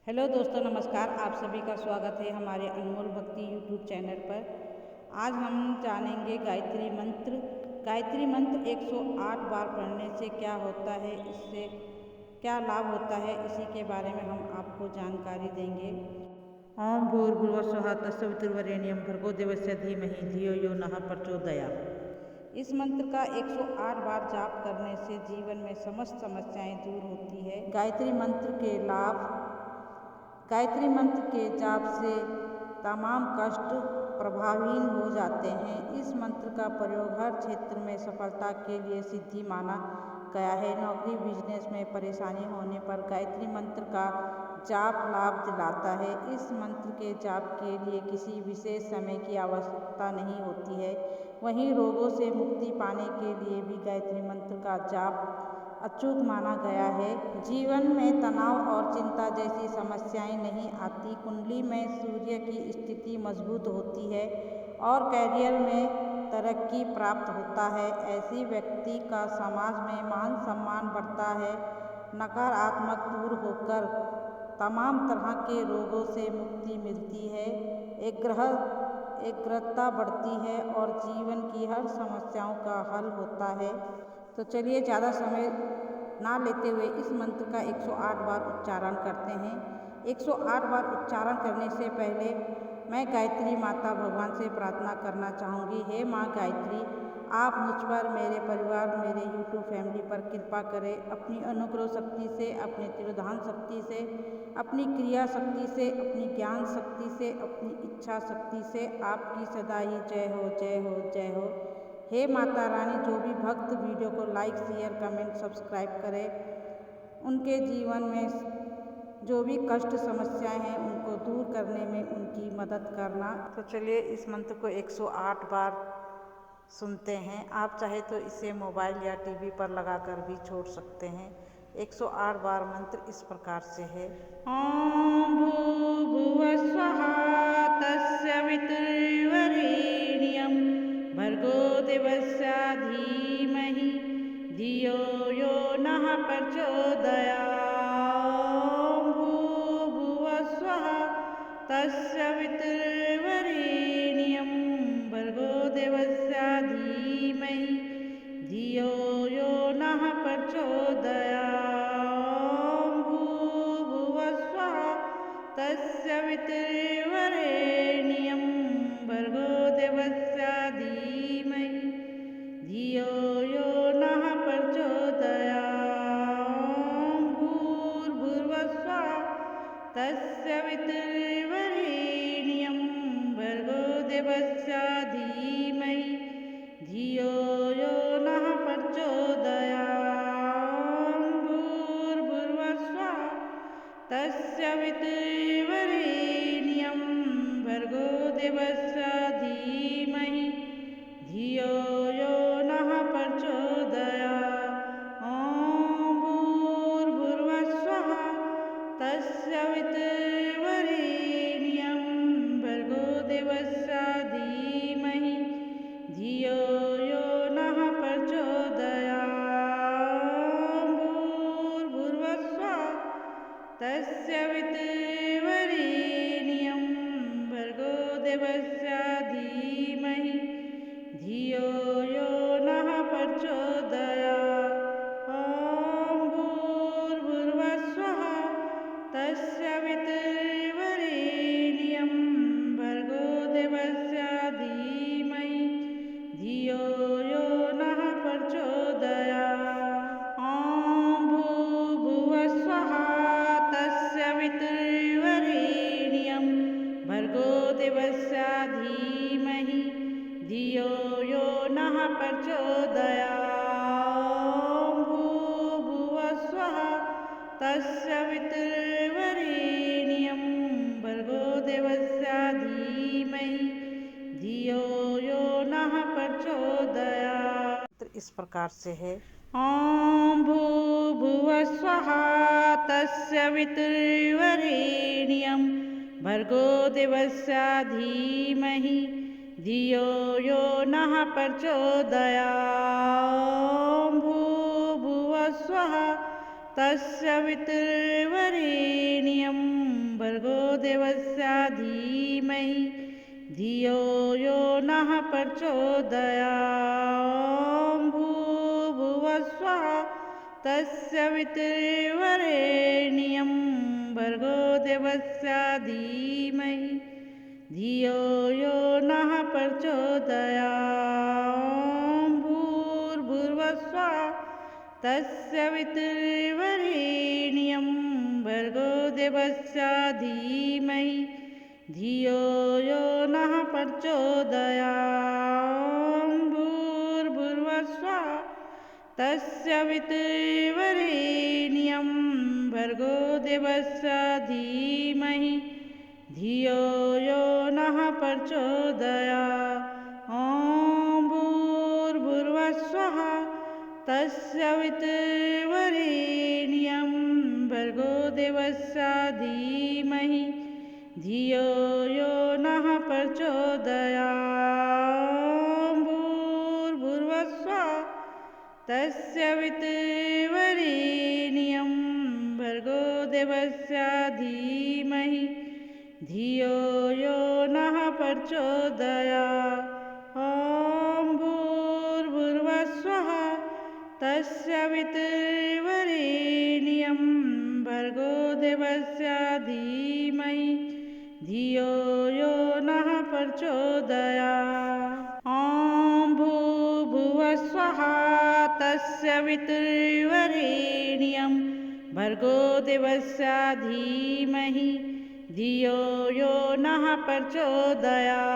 Hello दोस्तों, नमस्कार। आप सभी का स्वागत है हमारे अनमोल भक्ति यूट्यूब चैनल पर। आज हम जानेंगे गायत्री मंत्र। गायत्री मंत्र 108 बार पढ़ने से क्या होता है, इससे क्या लाभ होता है, इसी के बारे में हम आपको जानकारी देंगे। ओम भूर्भुवः स्वः तत्सवितुर्वरेण्यं भर्गो देवस्य धीमहि धियो यो नः प्रचोदयात्। इस मंत्र का 108 बार जाप करने से जीवन में समस्त समस्याएं दूर होती है। गायत्री मंत्र के लाभ। गायत्री मंत्र के जाप से तमाम कष्ट प्रभावहीन हो जाते हैं। इस मंत्र का प्रयोग हर क्षेत्र में सफलता के लिए सिद्धि माना गया है। नौकरी बिजनेस में परेशानी होने पर गायत्री मंत्र का जाप लाभ दिलाता है। इस मंत्र के जाप के लिए किसी विशेष समय की आवश्यकता नहीं होती है। वहीं रोगों से मुक्ति पाने के लिए भी गायत्री मंत्र का जाप अचूक माना गया है। जीवन में तनाव और चिंता जैसी समस्याएं नहीं आती। कुंडली में सूर्य की स्थिति मजबूत होती है और करियर में तरक्की प्राप्त होता है। ऐसे व्यक्ति का समाज में मान सम्मान बढ़ता है। नकारात्मक दूर होकर तमाम तरह के रोगों से मुक्ति मिलती है। एकाग्रता बढ़ती है और जीवन की हर समस्याओं का हल होता है। तो चलिए ज़्यादा समय ना लेते हुए इस मंत्र का 108 बार उच्चारण करते हैं। 108 बार उच्चारण करने से पहले मैं गायत्री माता भगवान से प्रार्थना करना चाहूँगी। हे माँ गायत्री, आप मुझ पर, मेरे परिवार, मेरे यूट्यूब फैमिली पर कृपा करें। अपनी अनुग्रह शक्ति से, अपनी तिरोधान शक्ति से, अपनी क्रिया शक्ति से, अपनी ज्ञान शक्ति से, अपनी इच्छा शक्ति से आपकी सदा ही जय हो, जय हो, जय हो। हे माता रानी, जो भी भक्त वीडियो को लाइक, शेयर, कमेंट, सब्सक्राइब करें, उनके जीवन में जो भी कष्ट समस्याएं हैं उनको दूर करने में उनकी मदद करना। तो चलिए इस मंत्र को 108 बार सुनते हैं। आप चाहे तो इसे मोबाइल या टीवी पर लगाकर भी छोड़ सकते हैं। 108 बार मंत्र इस प्रकार से है। ओम भूर्भुवः स्वः तत्सवितुर्वरेण्यं भर्गो देवस्य धीमहि धियो यो नः प्रचोदयात्। भूर्भुवः स्वः तत्सवितुर्वरेण्यं भर्गो देवस्य धीमहि धियो यो नः प्रचोदयात्। भूर्भुवः स्वः तत्सवितुर्वरेण्यं भर्गो देवस्य धीमहि धियो यो नः प्रचोदयात्। भूर्भुवः स्वः तत्सवितुर्वरेण्यं भर्गो देवस्य धीमहि धियो यो नः प्रचोदयात्। भूर्भुवः स्वः तत्सवितुर्वरेण्यं भर्गो देवस्य धीमहि धियो यो नः प्रचोदयात्। ओम भूर्भुवः स्वः तत्सवितुर्वरेण्यं भर्गो देवस्य धीमहि धियो यो नः प्रचोदयात्। भूर्भुवः स्वः तत्सवितुर्वरेण्यं भर्गो देवस्य धीमहि धियो यो नः प्रचोदयात्। ओम भूर्भुवः स्वः तत्सवितुर्वरेण्यं भर्गो देवस्य धीमहि धियो यो नः प्रचोदयात्। ओम भूर्भुवः स्वः तत्सवितुर्वरेण्यं भर्गो देवस्य धीमहि धियो यो नः प्रचोदयात्। भूर्भुवः स्वः तत्सवितुर्वरेण्यं भर्गो देवस्य धीमहि धियो यो नः प्रचोदयात्। इस प्रकार से है। ओम भूर्भुवः स्वः तत्सवितुर्वरेण्यं भर्गो देवस्य धीमहि धियो यो नः प्रचोदयात्। भूर्भुवः स्वः तत्सवितुर्वरेण्यं धियो यो नः प्रचोदयात्। भूर्भुवः स्वः तत्सवितुर्वरेण्यं भर्गो देवस्य धीमहि धियो यो नः प्रचोदयात्। भूर्भुवः स्वः तत्सवितुर्वरेण्यं भर्गो देवस्य धीमहि धियो यो नः प्रचोदयात्। भूर्भुवः स्वः तत्सवितुर्वरेण्यं भर्गो देवस्य धीमहि धियो यो नः प्रचोदयात्। भूर्भुवः स्वः तत्सवितुर्वरेण्यं भर्गो देवस्य धीमहि धियो यो नः प्रचोदयात्। भूर्भुवः स्वः तत्सवितुर्वरेण्यं भर्गो देवस्य धीमहि धियो यो नः प्रचोदयात्। भूर्भुवः स्वः तत्सवितुर्वरेण्यं भर्गो देवस्य धीमहि धियो यो नः प्रचोदयात्। भूर्भुवः स्वः तत्सवितुर्वरेण्यं भर्गो देवस्य धीमहि धियो यो नः प्रचोदयात्।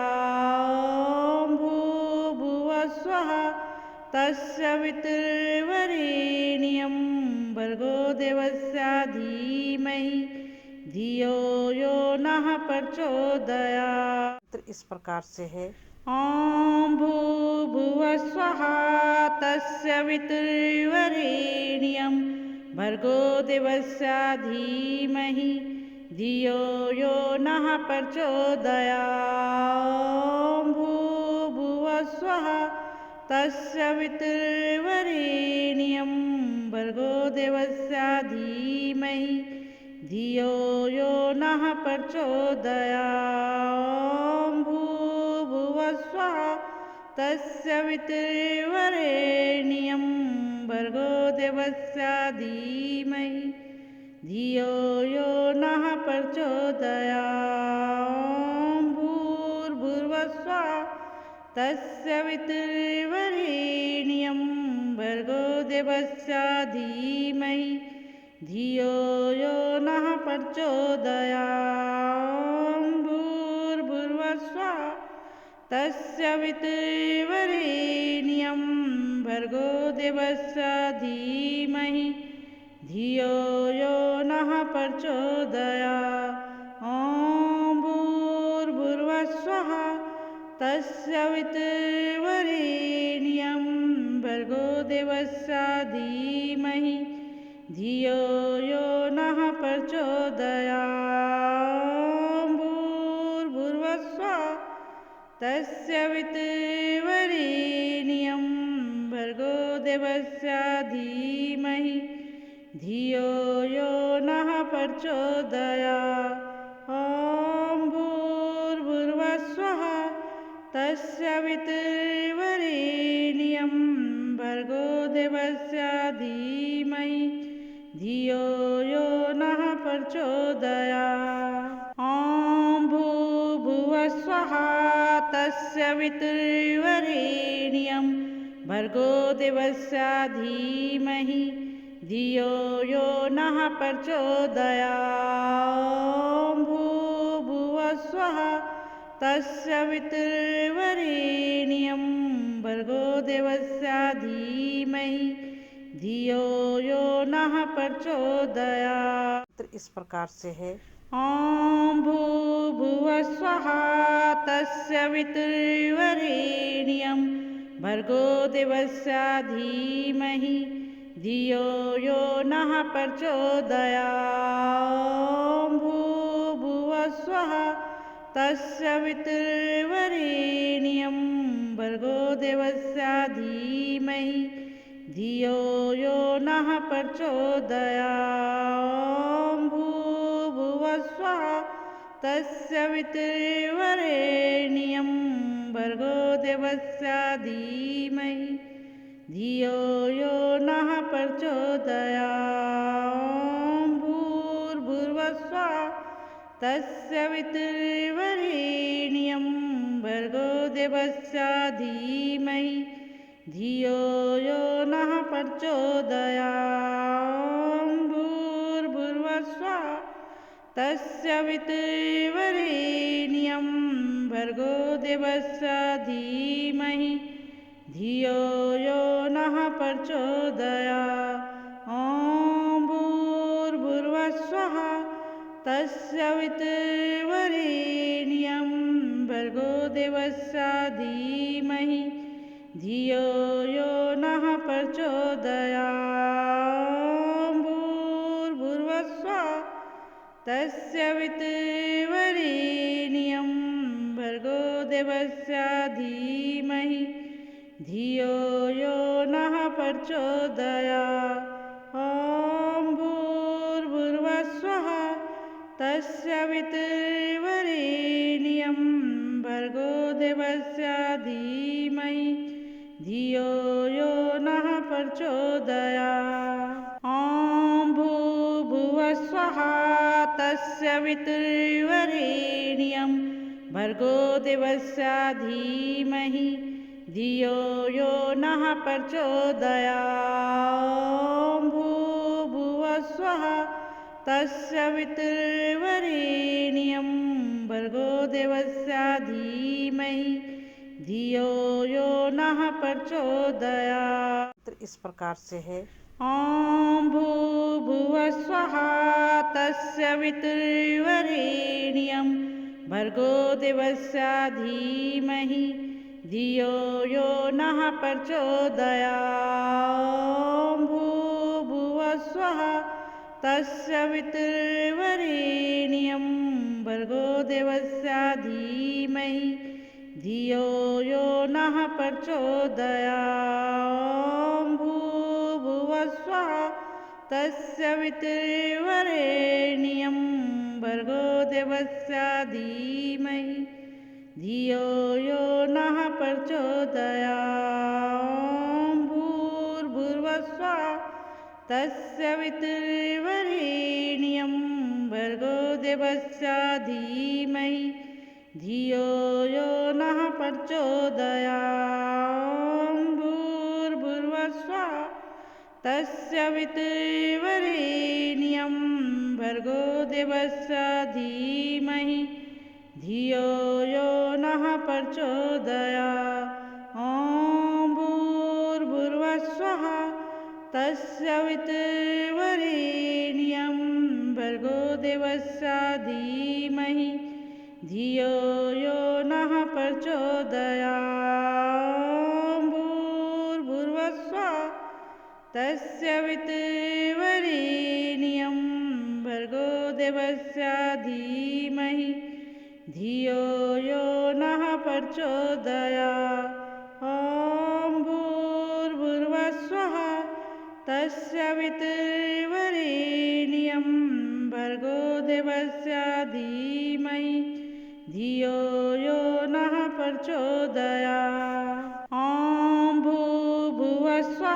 भूर्भुवः स्वः तत्सवितुर्वरेण्यं भर्गो देवस्य धीमहि धियो यो नः प्रचोदयात्। इस प्रकार से है। भूर्भुवः स्वः तत्सवितुर्वरेण्यं भर्गो देवस्य धीमहि धियो यो नः प्रचोदयात्। भूर्भुवः स्वः तत्सवितुर्वरेण्यं भर्गो देवस्य धीमहि धियो यो नः प्रचोदयात्। भूर्भुवः स्वः तत्सवितुर्वरेण्यं भर्गो देवस्य धीमहि धियो यो नः प्रचोदयात्। भूर्भुवः स्वः तत्सवितुर्वरेण्यं भर्गो देवस्य धीमहि धियो यो नः प्रचोदयात्। भूर्भुवः स्वः तत्सवितुर्वरेण्यं भर्गो देवस्य धीमहि धियो यो नः प्रचोदयात्। भूर्भुवः स्वः तत्सवितुर्वरेण्यं भर्गो देवस्य धीमहि धियो यो नः प्रचोदयात्। भूर्भुवः स्वः तत्सवितुर्वरेण्यं भर्गो देवस्य धीमहि धियो यो नः प्रचोदयात्। भूर्भुवः स्वः तत्सवितुर्वरेण्यं भर्गो देवस्य धीमहि धियो यो नः प्रचोदयात्। भूर्भुवः स्वः तत्सवितुर्वरेण्यं भर्गो देवस्य धीमहि धियो यो नः प्रचोदयात्। भूर्भुवः स्वः तत्सवितुर्वरेण्यं भर्गो देवस्य धीमहि धियो यो नः प्रचोदयात्। इस प्रकार से है। भूर्भुवः स्वः तत्सवितुर्वरेण्यं भर्गो देवस्य धीमहि धियो यो नः प्रचोदयात्। भूर्भुवः स्वः तत्सवितुर्वरेण्यं भर्गो देवस्य धीमहि धियो यो नः प्रचोदयात्। भूर्भुवः स्वः तस्य वितुर्वरेण्यं भर्गो देवस्य धीमहि धियो यो नः प्रचोदयात्। भूर्भुवस्सुवः तस्य वितुर्वरेण्यं भर्गो देवस्य धीमहि धियो यो नः प्रचोदयात्। भूर्भुवस्सुवः तस्य वितुर्वरेण्यं भर्गो देवस्य धीमहि धियो यो नः प्रचोदयात्। भूर्भुवस्सुवः तस्य वितुर्वरेण्यं भर्गो देवस्य धीमहि धियो यो नः प्रचोदयात्। भूर्भुवस्सुवः तस्य वितुर्वरेण्यं भर्गो देवस्य धीमहि धियो यो नः प्रचोदयात्। भूर्भुवस्सुवः तस्य वितुर्वरेण्यं भर्गो देवस्य धीमहि धियो यो नः प्रचोदयात्। भूर्भुवस्सुवः तस्य वितुर्वरेण्यं भर्गो देवस्य धीमहि धियो यो नः प्रचोदयात्। भूर्भुवस्सुवः तस्य वितुर्वरेण्यं भर्गो देवस्य धीमहि धियो यो नः प्रचोदयात्। इस प्रकार से है। भूर्भुवस्सुवः तस्य वितुर्वरेण्यं भर्गो देवस्य धीमहि धियो यो नः प्रचोदयात्। भूर्भुवस्सुवः तस्य वितुर्वरेण्यं भर्गो देवस्य धीमहि धियो यो नः प्रचोदयात्। भूर्भुवस्सुवः तस्य वितुर्वरेण्यं भर्गो देवस्य धीमहि धियो यो नः प्रचोदयात्। भूर्भुवस्सुवः तस्य वितुर्वरेण्यं भर्गो देवस्य धीमहि धियो यो नः प्रचोदयात्। भूर्भुवस्सुवः तस्य वितुर्वरेण्यं भर्गो देवस्य धीमहि धियो यो नः प्रचोदयात्। भूर्भुवस्सुवः तस्य वितुर्वरेण्यं भर्गो देवस्य धीमहि धियो यो नः प्रचोदयात्। भूर्भुवस्सुवः तस्य वितुर्वरेण्यं भर्गो देवस्य धीमहि धियो यो नः प्रचोदयात्। भूर्भुवस्सुवः तस्य वितुर्वरेण्यं भर्गो देवस्य धीमहि धियो यो नः प्रचोदयात्। भूर्भुवस्सुवः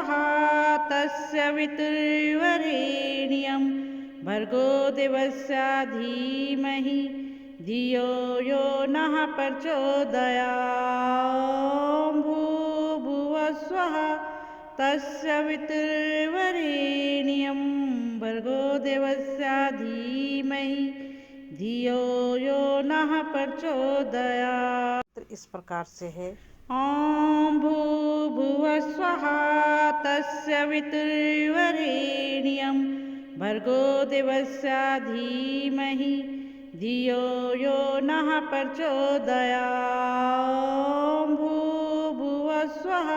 तस्य वितुर्वरेण्यं भर्गो देवस्य धीमहि धियो यो नः प्रचोदयात्। भूर्भुवस्सुवः तस्य वितुर्वरेण्यं भर्गो देवस्य धीमहि धियो यो नः प्रचोदयात्। इस प्रकार से है। भूर्भुवस्सुवः तस्य वितुर्वरेण्यं भर्गो देवस्य धीमहि धियो यो नः प्रचोदयात्। भूर्भुवस्सुवः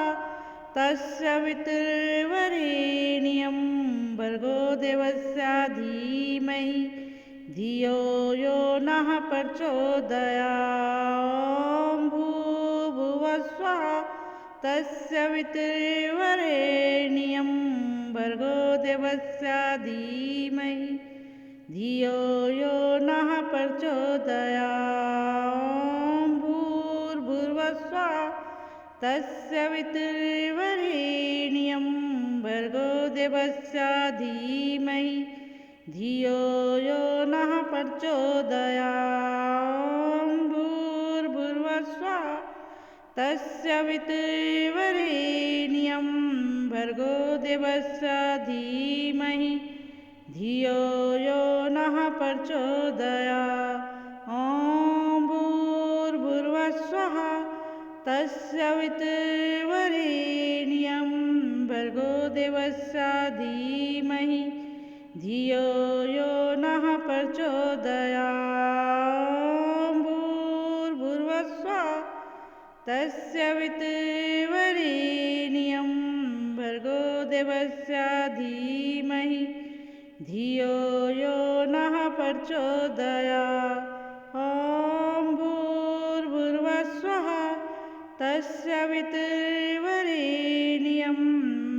तस्य वितुर्वरेण्यं भर्गो देवस्य धीमहि धियो यो नः प्रचोदयात्। भूर्भुवस्सुवः तस्य वितुर्वरेण्यं भर्गो देवस्य धीमहि धियो यो नः प्रचोदयात्। भूर्भुवस्सुवः तत्सवितुर्वरेण्यं भर्गो देवस्य धीमहि धियो यो नः प्रचोदयात्। भूर्भुवस्सुवः तत्सवितुर्वरेण्यं भर्गो देवस्य धीमहि धियो यो नः प्रचोदयात्। भूर्भुवस्सुवः तत्सवितुर्वरेण्यं भर्गो देवस्य धीमहि धियो यो नः प्रचोदयात्। भूर्भुवस्सुवः तत्सवितुर्वरेण्यं भर्गो देवस्य धीमहि धियो यो नः प्रचोदयात्। भूर्भुवस्सुवः तत्सवितुर्वरेण्यं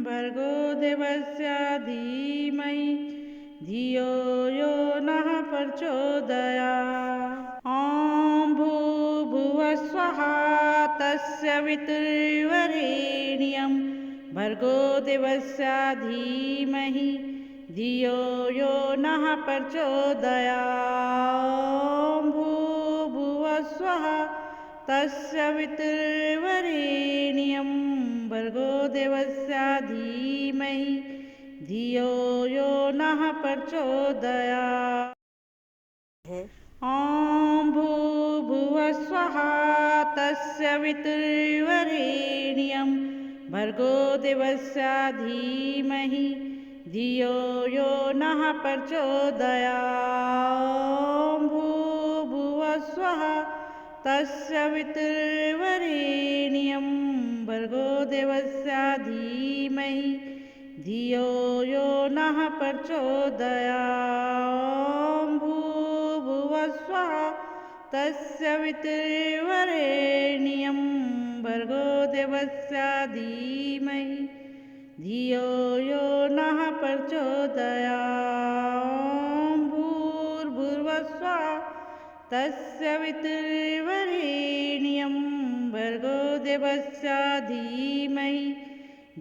भर्गो देवस्य धीमहि धियो यो नः प्रचोदयात्। भूर्भुवस्सुवः तत्सवितुर्वरेण्यं भर्गो देवस्य धीमहि धियो यो नः प्रचोदयात्। भूर्भुवस्सुवः तत्सवितुर्वरेण्यं भर्गो देवस्य धीमहि धियो यो नः प्रचोदयात्। भूर्भुवस्सुवः तत्सवितुर्वरेण्यं भर्गो देवस्य धीमहि धियो यो नः प्रचोदयात्। भूर्भुवस्सुवः तत्सवितुर्वरेण्यं भर्गो देवस्य धीमहि धियो यो नः प्रचोदयात्। भूर्भुवस्सुवः तत्सवितुर्वरेण्यं भर्गो देवस्य धीमहि धियो यो नः प्रचोदयात्। भूर्भुवस्सुवः तत्सवितुर्वरेण्यं भर्गो देवस्य धीमहि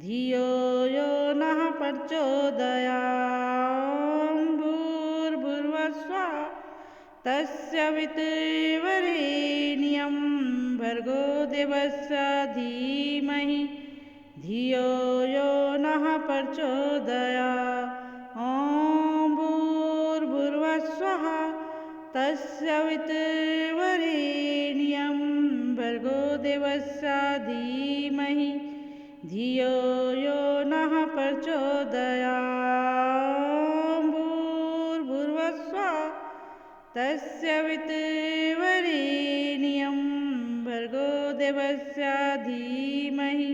धियो यो नः प्रचोदयात्। भूर्भुवस्सुवः तत्सवितुर्वरेण्यं भर्गो देवस्य धीमहि धियो यो नः प्रचोदयात्। भूर्भुवस्सुवः तत्सवितुर्वरेण्यं भर्गो देवस्य धीमहि धियो यो नः प्रचोदयात्। भूर्भुवस्सुवः तत्सवितुर्वरेण्यं भर्गो देवस्य धीमहि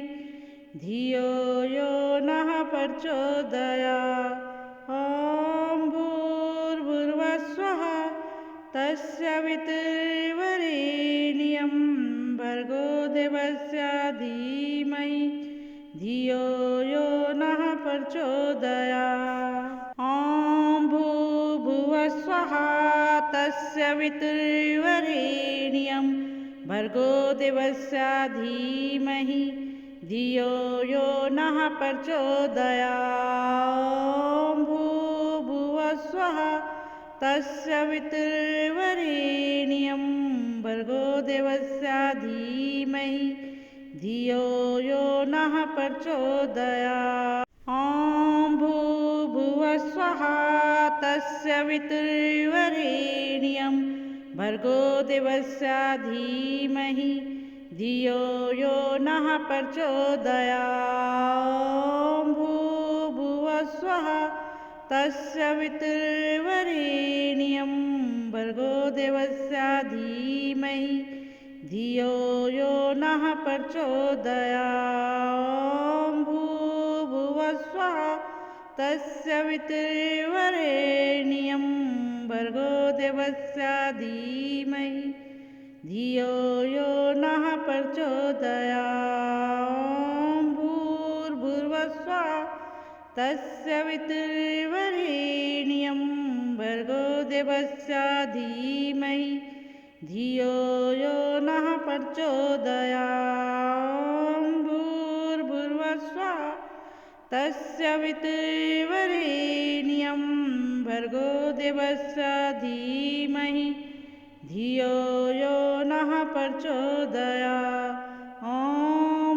धियो यो नः प्रचोदयात्। भूर्भुवस्सुवः तत्सवितुर्वरेण्यं भर्गो देवस्य धीमहि धियो यो नः प्रचोदयात्। भूर्भुवस्सुवः तत्सवितुर्वरेण्यं भर्गो देवस्य धीमहि धियो यो नः प्रचोदयात्। भूर्भुवस्सुवः तत्सवितुर्वरेण्यं भर्गो देवस्य धीमहि धियो यो नः प्रचोदयात्। भूर्भुवस्सुवः तत्सवितुर्वरेण्यं भर्गो देवस्य धीमहि धियो यो नः प्रचोदयात्। भूर्भुवस्सुवः तत्सवितुर्वरेण्यं भर्गो देवस्य धीमहि धियो यो नः प्रचोदयात्। भूर्भुवस्सुवः तत्सवितुर्वरेण्यं भर्गो देवस्य धीमहि धियो यो नः प्रचोदयात्। भूर्भुवस्सुवः तत्सवितुर्वरेण्यं भर्गो देवस्य धीमहि धियो यो नः प्रचोदयात्। भूर्भुवस्सुवः तत्सवितुर्वरेण्यं भर्गो देवस्य धीमहि धियो यो नः प्रचोदयात्। ॐ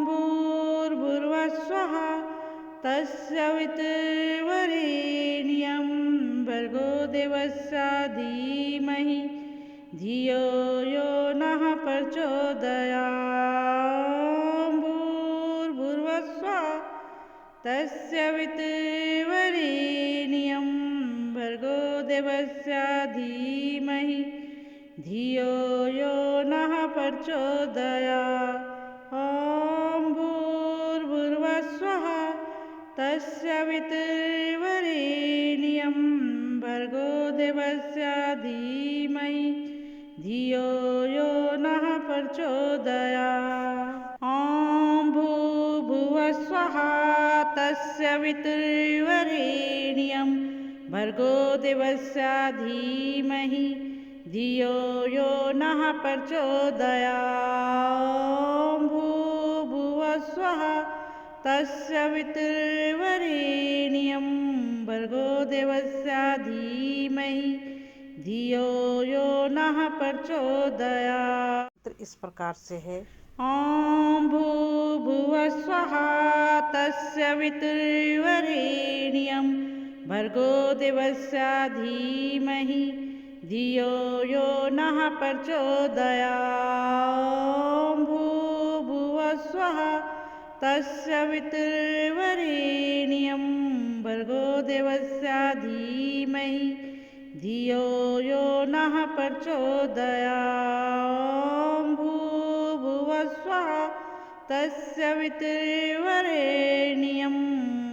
भूर्भुवस्सुवः तत्सवितुर्वरेण्यं भर्गो देवस्य धीमहि धियो यो नः प्रचोदयात्। भूर्भुवस्सुवः तत्सवितुर्वरेण्यं भर्गो देवस्य धीमहि धियो यो नः प्रचोदयात्। ॐ भूर्भुवस्सुवः तत्सवितुर्वरेण्यं भर्गो देवस्य धीमहि धियो यो नः प्रचोदयात्। ॐ भूर्भुवस्सुवः तत्सवितुर्वरेण्यं भर्गो देवस्य धीमहि धियो यो नः प्रचोदयात्। भूर्भुवस्सुवः तत्सवितुर्वरेण्यं भर्गो देवस्य धीमहि धियो यो नः प्रचोदयात्। इस प्रकार से है। ॐ भूर्भुवस्सुवः तत्सवितुर्वरेण्यं भर्गो देवस्य धीमहि धियो यो नः प्रचोदयात्। भूर्भुवस्सुवः तत्सवितुर्वरेण्यं भर्गो देवस्य धीमहि धियो यो नः प्रचोदयात्। भूर्भुवस्सुवः तत्सवितुर्वरेण्यं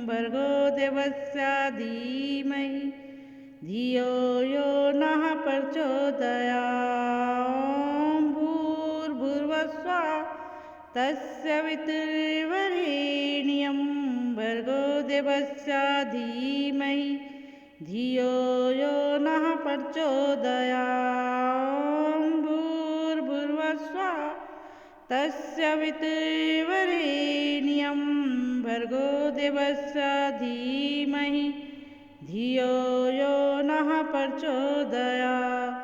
भर्गो देवस्य धीमहि धियो यो नः प्रचोदयात्। भूर्भुवस्सुवः तत्सवितुर्वरेण्यं भर्गो देवस्य धीमहि धियो यो नः प्रचोदयात्। भूर्भुवस्सुवः तत्सवितुर्वरेण्यं भर्गो देवस्य धीमहि धियो यो नः प्रचोदयात्।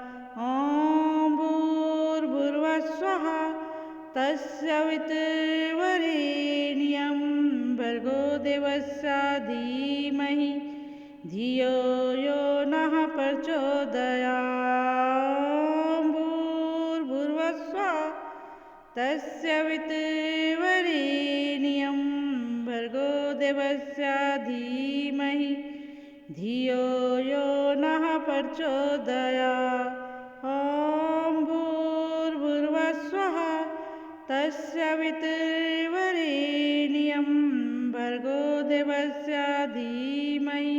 ॐ भूर्भुवस्सुवः तत्सवितुर्वरेण्यं भर्गो देवस्य धीमहि धियो यो नः प्रचोदयात्। भूर्भुवस्सुवः तत्सवितुर्वरेण्यं भर्गो देवस्य धीमहि धियो यो नः प्रचोदयात्। ॐ भूर्भुवस्सुवः तत्सवितुर्वरेण्यं भर्गो देवस्य धीमहि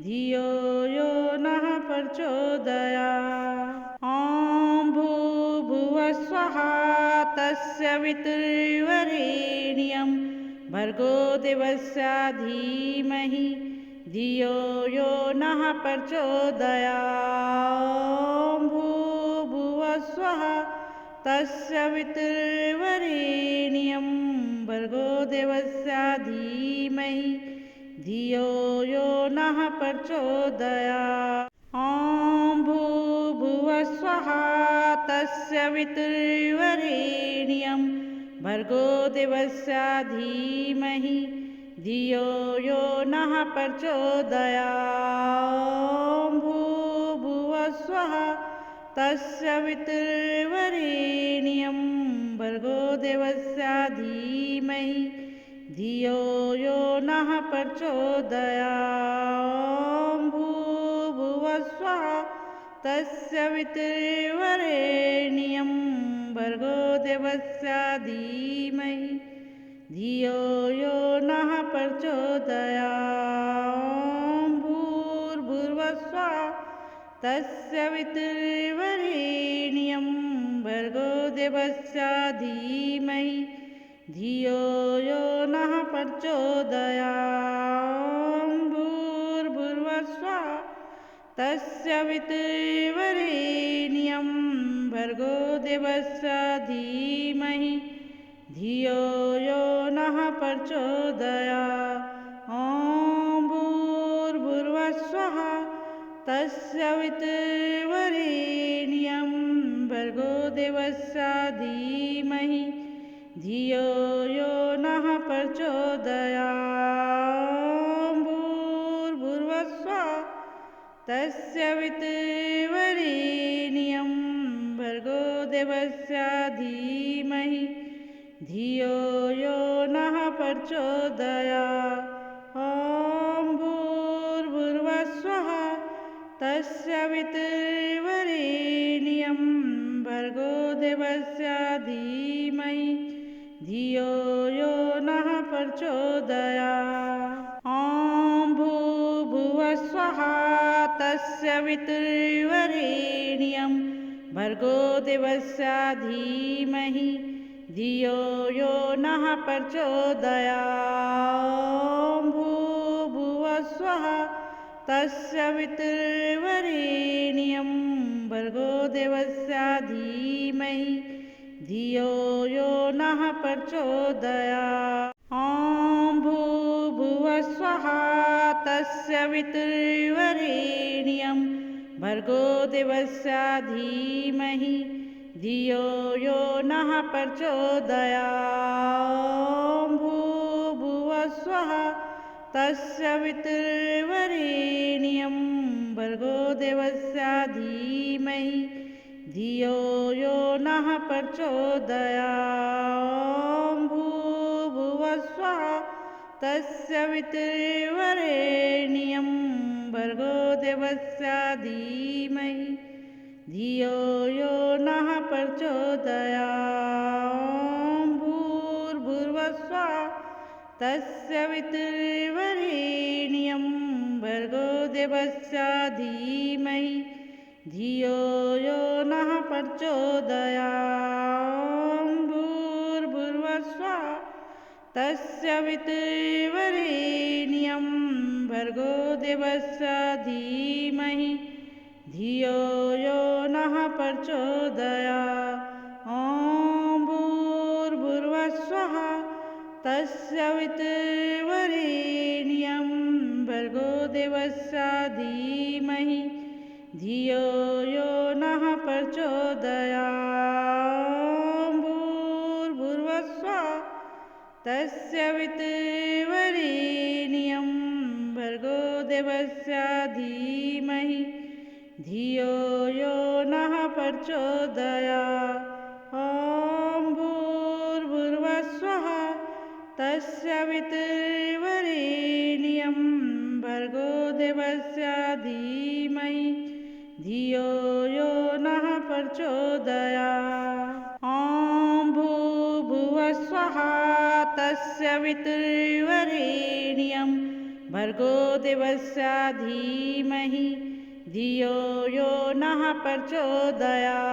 धियो यो नः प्रचोदयात्। ॐ भूर्भुवस्सुवः तत्सवितुर्वरेण्यं भर्गो देवस्य धीमहि धियो यो नः प्रचोदयात्। भूर्भुवस्सुवः तत्सवितुर्वरेण्यं भर्गो देवस्य धीमहि धियो यो नः प्रचोदयात्। ॐ भूर्भुवस्सुवः तत्सवितुर्वरेण्यं भर्गो देवस्य धीमहि धियो यो नः प्रचोदयात्। भूर्भुवस्सुवः तत्सवितुर्वरेण्यं भर्गो देवस्य धीमहि धियो यो नः प्रचोदयात्। भूर्भुवस्सुवः तत्सवितुर्वरेण्यं भर्गो देवस्य धीमहि धियो यो नः प्रचोदयात्। भूर्भुवस्सुवः तत्सवितुर्वरेण्यं भर्गो देवस्य धीमहि धियो यो नः प्रचोदयात्। भूर्भुवस्सुवः तस्य वितुर्वरेण्यं भर्गो देवस्य धीमहि धियो यो नः प्रचोदयात्। ॐ भूर्भुवस्सुवः तस्य वितुर्वरेण्यं भर्गो देवस्य धीमहि धियो यो नः प्रचोदयात्। भूर्भुवस्सुवः तस्य वितुर्वरेण्यं भर्गो देवस्य धीमहि धियो यो नः प्रचोदयात्। ॐ भूर्भुवस्सुवः तस्य वितुर्वरेण्यं भर्गो देवस्य धीमहि धियो यो नः प्रचोदयात्। ॐ भूर्भुवस्सुवः तस्य वितुर्वरेण्यं भर्गो देवस्य धीमहि धियो यो नः प्रचोदयात्। भूर्भुवस्सुवः तस्य वितुर्वरेण्यं भर्गो देवस्य धीमहि धियो यो नः प्रचोदयात्। ॐ भूर्भुवस्सुवः तस्य वितुर्वरेण्यं भर्गो देवस्य धीमहि धियो यो नः प्रचोदयात्। भूर्भुवस्सुवः तस्य वितुर्वरेण्यं भर्गो देवस्य धीमहि धियो यो नः प्रचोदयात्। भूर्भुवस्सुवः तस्य वितुर्वरेण्यं भर्गो देवस्य धीमहि धियो यो नः प्रचोदयात्। भूर्भुवस्सुवः तस्य वितुर्वरेण्यं भर्गो देवस्य धीमहि धियो यो नः प्रचोदयात्। भूर्भुवस्सुवः तस्य वितुर्वरेण्यं भर्गो देवस्य धीमहि धियो यो नः प्रचोदयात्। ॐ भूर्भुवस्सुवः तस्य वितुर्वरेण्यं भर्गो देवस्य धीमहि धियो यो नः प्रचोदयात्। भूर्भुवस्सुवः तस्य वितुर्वरेण्यं भर्गो देवस्य धीमहि धियो यो नः प्रचोदयात्। ॐ भूर्भुवस्सुवः तस्य वितुर्वरेण्यं भर्गो देवस्य धीमहि धियो यो नः प्रचोदयात्। ॐ भूर्भुवस्सुवः तस्य वितुर्वरेण्यं भर्गो देवस्य धीमहि धियो यो नः प्रचोदयात्।